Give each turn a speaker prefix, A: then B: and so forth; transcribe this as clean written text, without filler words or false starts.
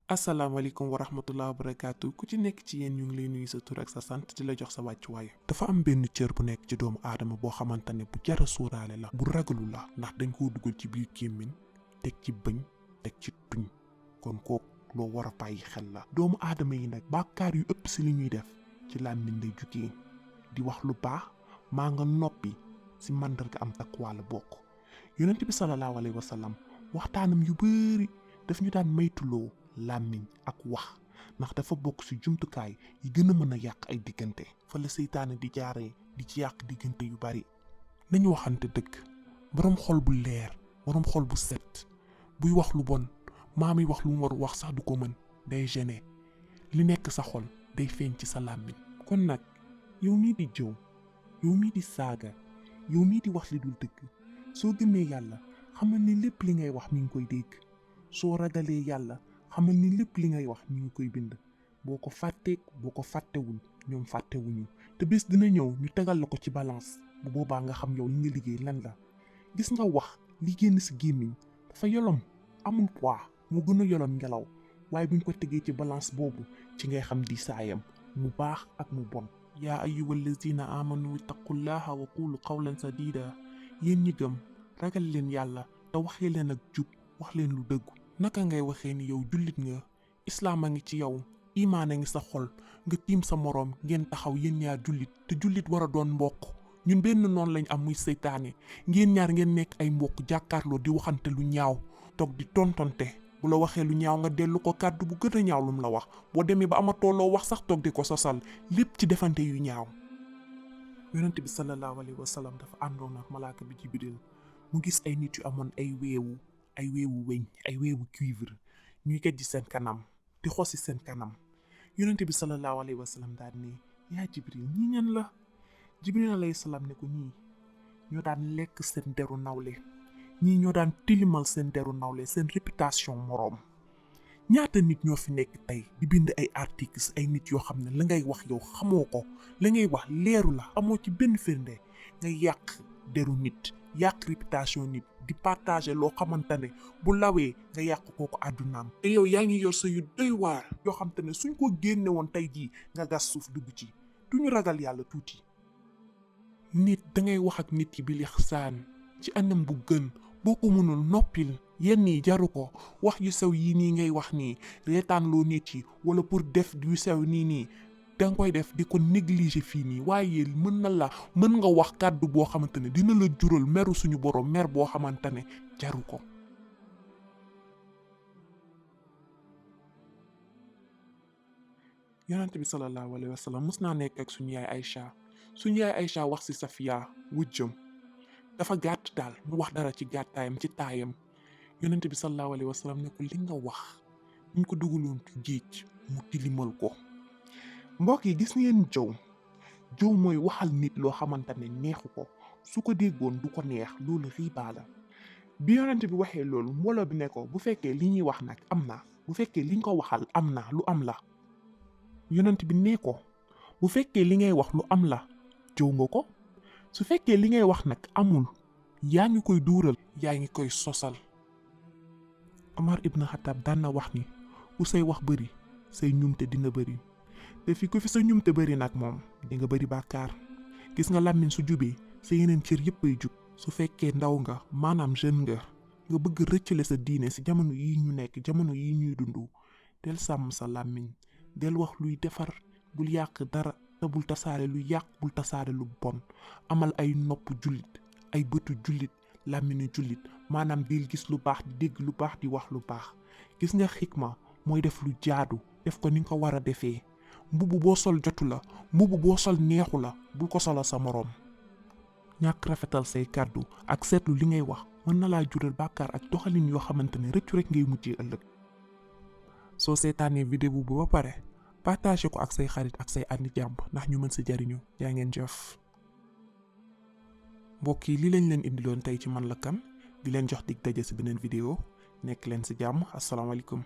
A: asalaamaaleykum wa rahmatulah wa barakaatu ku ci nekk ci yéen ñu ngi lay nuyu sa tur ak sa sant di la jox sa wàccuwaay. dafa am benn cër bu nekk ci doomu aadama boo xamante ne bu jar a suuraale la bu ragalu la ndax dañ koo dugal ci biir gémmiñ teg ci bëñ teg ci tuñ kon kooku loo war a bàyyi xel la. doomu aadama yi nag bàkkaar yu ëpp si li ñuy def ci làmmiñ lay jugee di wax lu baax maa nga noppi si màndarga am taqwa la bokk yonent bi salallaahu alayhi wa sallam waxtaanam yu bëri daf ñu daan maytuloo làmmiñ ak wax ndax dafa bokk ci jumtukaay yi gën a mën a yàq ay diggante fa la seytaane di jaaree di ci yàq diggante yu bari. nañu waxante dëgg boroom xol bu leer boroom xol bu set buy wax lu bon maam yi wax lu mu war wax sax du ko mën day gêné li nekk sa xol day feeñ ci sa làmmiñ. kon nag yow mii di jëw yow mii di saaga yow mii di wax li dul dëgg soo gëmee yàlla xamal ni lépp li ngay wax mi ngi koy dégg soo ragalee yàlla xamal ni lépp li ngay wax ñu ngi koy bind boo ko fàtteek boo ko fàttewul ñoom fàttewuñu te bés dina ñëw ñu tegal la ko ci balance bu boobaa nga xam yow li nga liggéey lan la. gis nga wax li génn si gémmiñ dafa yolom amul poids mu gën a yolom ngelaw waaye buñ ko tegee ci balance boobu ci ngay xam di saayam mu baax ak mu bon. yaa ayyuhal lazina amanu ittaqullaha wa qulu qawlan sadida yéen ñi gëm ragal leen yàlla te waxee leen ak jub wax leen lu dëggu. naka ngay waxee ni yow jullit nga islaam a ngi ci yow imaan a ngi sa xol nga tiim sa moroom ngeen taxaw yéen ñaar jullit te jullit war a doon mbokk ñun benn noonu lañ am muy seytaane ngeen ñaar ngeen nekk ay mbokk jàkkaarloo di waxante lu ñaaw toog di tontonte bu la waxee lu ñaaw nga dellu ko kàddu bu gën a ñaaw lum la wax boo demee ba amatoo loo wax sax toog di ko sosal lépp ci defante yu ñaaw. yonent bi sallallahu alayhi wa sallam dafa àndoon ak malaaka bi Jibril mu gis ay nit yu amoon ay weewu weñ ay weewu cuivre ñuy gëj seen kanam di xosi seen kanam yonent bi sallallahu alayhi wa sallam daal ne yaa Jibril ñii ñan la Jibril alayhi salaam ne ko ñii ñoo daan lekk seen deru nawle ñii ñoo daan tilimal seen deru nawle seen réputation moroom. ñaata nit ñoo fi nekk tey di bind ay articles ay nit yoo xam ne la ngay wax yow xamoo ko la ngay wax leeru la amoo ci benn firnde nga yàq deru nit yàq réputation nit di partager loo xamante ne bu lawee nga yàq kooku àddunaam te yow yaa ngi yor sa yu doy waar yoo xamante ne suñ ko génne woon tey jii nga gas suuf dugg ci duñu ragal yàlla tuuti. nit dangay wax ak nit yi bil ihsaan ci anam bu gën boo ko mënul noppil yenn yi jaru ko wax yu sew yii nii ngay wax nii reetaan loo nit yi wala pour def yu sew nii danga koy def di ko négliger fii nii waaye mën nga wax kàddu boo xamante ne dina la jural meru suñu borom mer boo xamante ne jaru ko. yonent bi sallallahu alayhi wa sallam mës naa nekk ak suñu yaay Aïcha wax si Safiya wujjam dafa gàtt daal mu wax dara ci gàttaayam ci taayam yonent bi sallallahu alayhi wa sallam ne ko li nga wax ñu ko dugaloon ci géej mu tilimal ko. mbokk yi gis ngeen jëw mooy waxal nit loo xamante ne neexu ko su ko déggoon du ko neex loolu riba la. bi yonent bi waxee loolu mbooloo bi ne ko bu fekkee li ñuy wax nag am na bu fekkee liñ ko waxal am na lu am la. yonent bi ne ko bu fekkee li ngay wax lu am la jëw nga ko su fekkee li ngay wax nag amul yaa ngi koy duural yaa ngi koy sosal. Omar ibn Khattab daan na wax ni bu say wax bëri say ñumte dina bëri te fi ku fi sa ñumte bëri nag moom di nga bëri bàkkaar. gis nga làmmiñ su jubee sa yeneen cër yëpp ay jub. su fekkee ndaw nga maanaam jeune nga bëgg rëccale sa diine si jamono yi ñu nekk jamono yi ñuy dund del sàmm sa làmmiñ del wax luy defar bul yàq dara te bul tasaare lu yàq bul tasaare lu bon amal ay nopp jullit ay bëtu jullit làmmiñu jullit maanaam del gis lu baax di dégg lu baax di wax lu baax. gis nga xikma mooy def lu jaadu def ko ni nga ko war a defee mbubb boo sol jotu la mbubb boo sol neexu la bul ko solal sa moroom. ñàkk rafetal say kàddu ak seetlu li ngay wax mën na laa jural bàkkaar ak doxalin yoo xamante ne rëccu rek ngay mujjee ëllëg. soo seetaanee vidéo bu ba pare partagé ko ak say xarit ak say àndi jàmm ndax ñu mën si jariñu yaa ngeen jëf. mbokk yi li lañ leen indiloon tey ci Man la Kane di leen jox dig daje si beneen vidéo nekk leen si jàmm asalaamaaleykum.